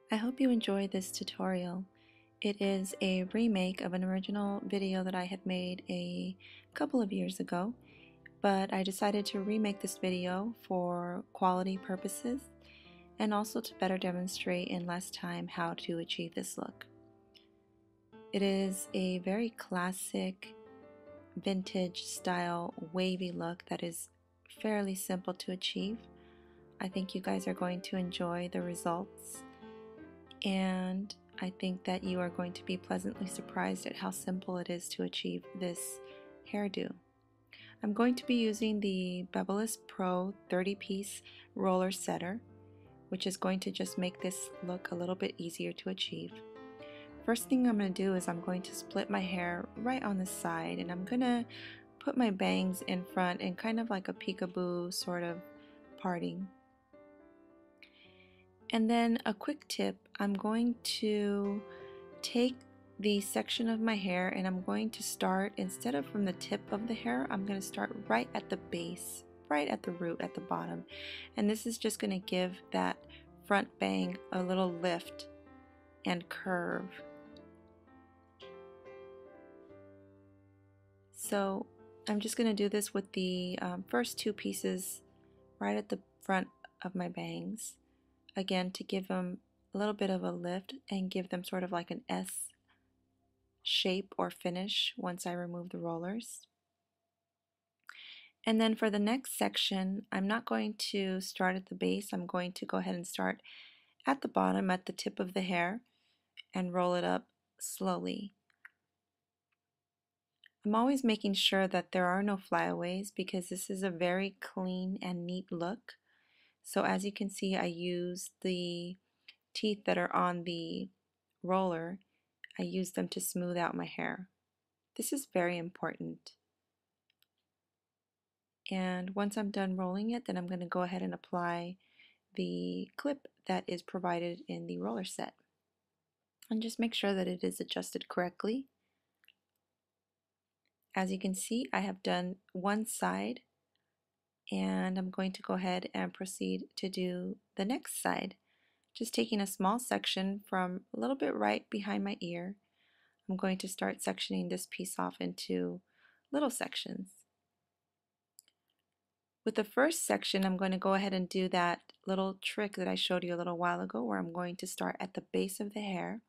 I hope you enjoy this tutorial. It is a remake of an original video that I had made a couple of years ago, but I decided to remake this video for quality purposes and also to better demonstrate in less time how to achieve this look. It is a very classic vintage style wavy look that is fairly simple to achieve. I think you guys are going to enjoy the results, and I think that you are going to be pleasantly surprised at how simple it is to achieve this hairdo. I'm going to be using the BaByliss Pro 30-piece roller setter, which is going to just make this look a little bit easier to achieve. First thing I'm going to do is I'm going to split my hair right on the side, and I'm going to put my bangs in front in kind of like a peekaboo sort of parting. And then a quick tip, I'm going to take the section of my hair and I'm going to start, instead of from the tip of the hair, I'm going to start right at the base, right at the root at the bottom. And this is just going to give that front bang a little lift and curve. So I'm just going to do this with the first two pieces right at the front of my bangs, again to give them a little bit of a lift and give them sort of like an S shape or finish once I remove the rollers. And then for the next section, I'm not going to start at the base. I'm going to go ahead and start at the bottom at the tip of the hair and roll it up slowly. I'm always making sure that there are no flyaways because this is a very clean and neat look. So as you can see, I use the teeth that are on the roller. I use them to smooth out my hair. This is very important. And once I'm done rolling it, then I'm going to go ahead and apply the clip that is provided in the roller set. And just make sure that it is adjusted correctly. As you can see, I have done one side, and I'm going to go ahead and proceed to do the next side. Just taking a small section from a little bit right behind my ear, I'm going to start sectioning this piece off into little sections. With the first section, I'm going to go ahead and do that little trick that I showed you a little while ago, where I'm going to start at the base of the hair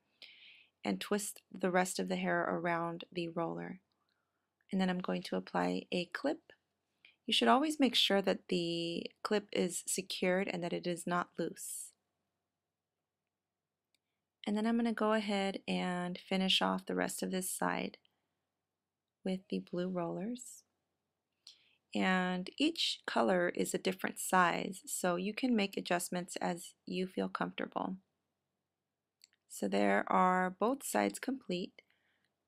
and twist the rest of the hair around the roller. And then I'm going to apply a clip. You should always make sure that the clip is secured and that it is not loose. And then I'm going to go ahead and finish off the rest of this side with the blue rollers. And each color is a different size, so you can make adjustments as you feel comfortable. So there are both sides complete,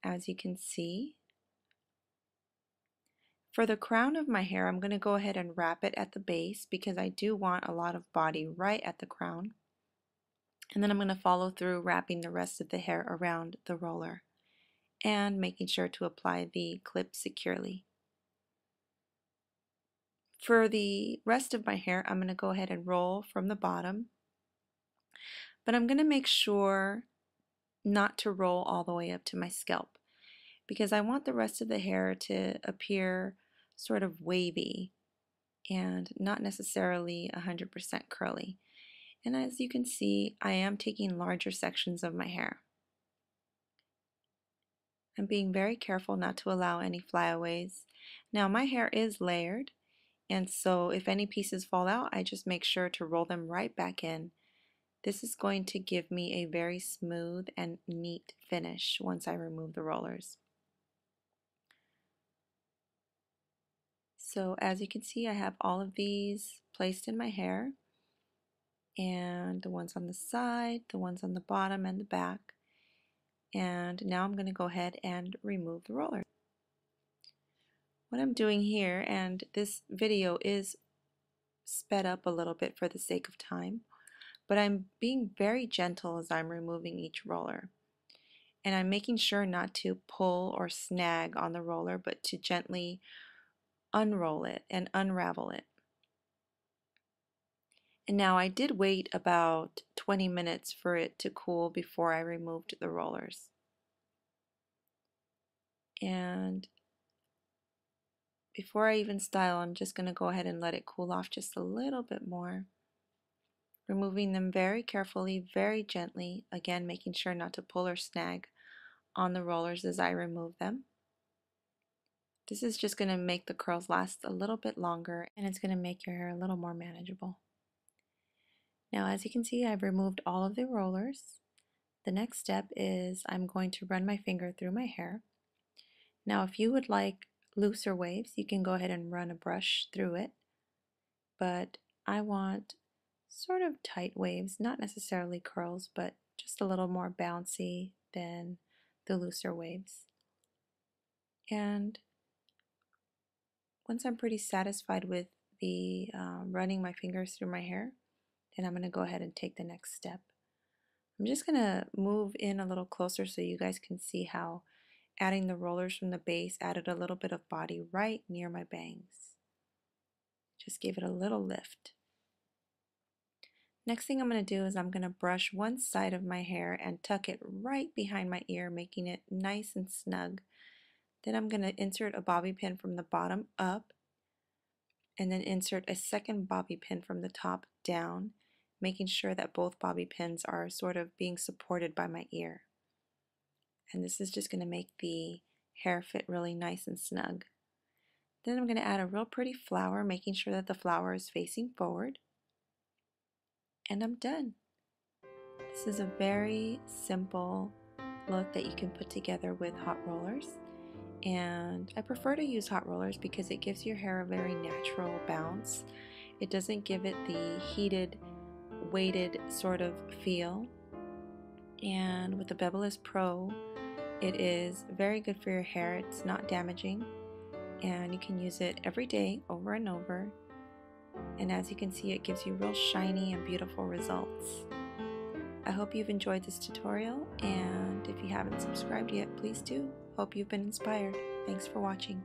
as you can see. For the crown of my hair, I'm going to go ahead and wrap it at the base because I do want a lot of body right at the crown. And then I'm going to follow through wrapping the rest of the hair around the roller and making sure to apply the clip securely. For the rest of my hair, I'm going to go ahead and roll from the bottom, but I'm going to make sure not to roll all the way up to my scalp because I want the rest of the hair to appear sort of wavy and not necessarily 100% curly. And as you can see, I am taking larger sections of my hair. I'm being very careful not to allow any flyaways. Now my hair is layered, and so if any pieces fall out, I just make sure to roll them right back in. This is going to give me a very smooth and neat finish once I remove the rollers. So as you can see, I have all of these placed in my hair, and the ones on the side, the ones on the bottom and the back. And now I'm going to go ahead and remove the roller. What I'm doing here, and this video is sped up a little bit for the sake of time, but I'm being very gentle as I'm removing each roller. And I'm making sure not to pull or snag on the roller, but to gently unroll it and unravel it. And now I did wait about 20 minutes for it to cool before I removed the rollers. And before I even style, I'm just going to go ahead and let it cool off just a little bit more. Removing them very carefully, very gently, again making sure not to pull or snag on the rollers as I remove them. This is just going to make the curls last a little bit longer, and it's going to make your hair a little more manageable. Now, as you can see, I've removed all of the rollers. The next step is I'm going to run my finger through my hair. Now, if you would like looser waves, you can go ahead and run a brush through it, but I want sort of tight waves, not necessarily curls, but just a little more bouncy than the looser waves. And once I'm pretty satisfied with the running my fingers through my hair, then I'm going to go ahead and take the next step. I'm just going to move in a little closer so you guys can see how adding the rollers from the base added a little bit of body right near my bangs. Just gave it a little lift. Next thing I'm going to do is I'm going to brush one side of my hair and tuck it right behind my ear, making it nice and snug. Then I'm going to insert a bobby pin from the bottom up, and then insert a second bobby pin from the top down, making sure that both bobby pins are sort of being supported by my ear. And this is just going to make the hair fit really nice and snug. Then I'm going to add a real pretty flower, making sure that the flower is facing forward. And I'm done. This is a very simple look that you can put together with hot rollers. And I prefer to use hot rollers because it gives your hair a very natural bounce. It doesn't give it the heated, weighted sort of feel. And with the BaByliss Pro, it is very good for your hair. It's not damaging, and you can use it every day over and over. And as you can see, it gives you real shiny and beautiful results. I hope you've enjoyed this tutorial, and if you haven't subscribed yet, please do. Hope you've been inspired. Thanks for watching.